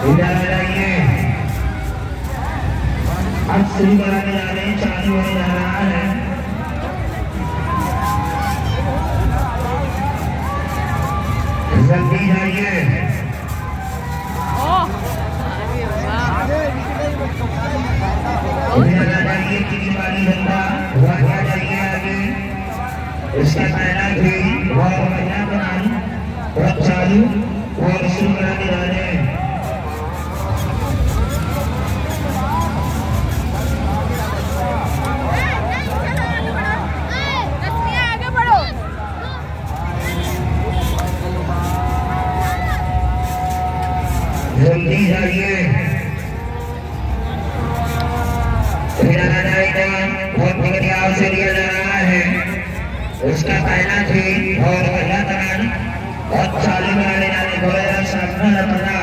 इधर आ जाइए। अब शुरू कराने जा रहे हैं, चालू होने जा रहा है। जल्दी जाइए। इधर आ जाइए, तीन वाली जनता वह आ जाइए आगे। इसका पहला भी बहुत बढ़िया बनाई बहुत चालू और शुरू कराने जा रहे हैं। जल्दी जाइए। फिर आ जाएगा बहुत बढ़िया से लिया जा रहा है। उसका पहला थी और बढ़िया तरह बहुत चालू बनाने जाने को सामना लगा।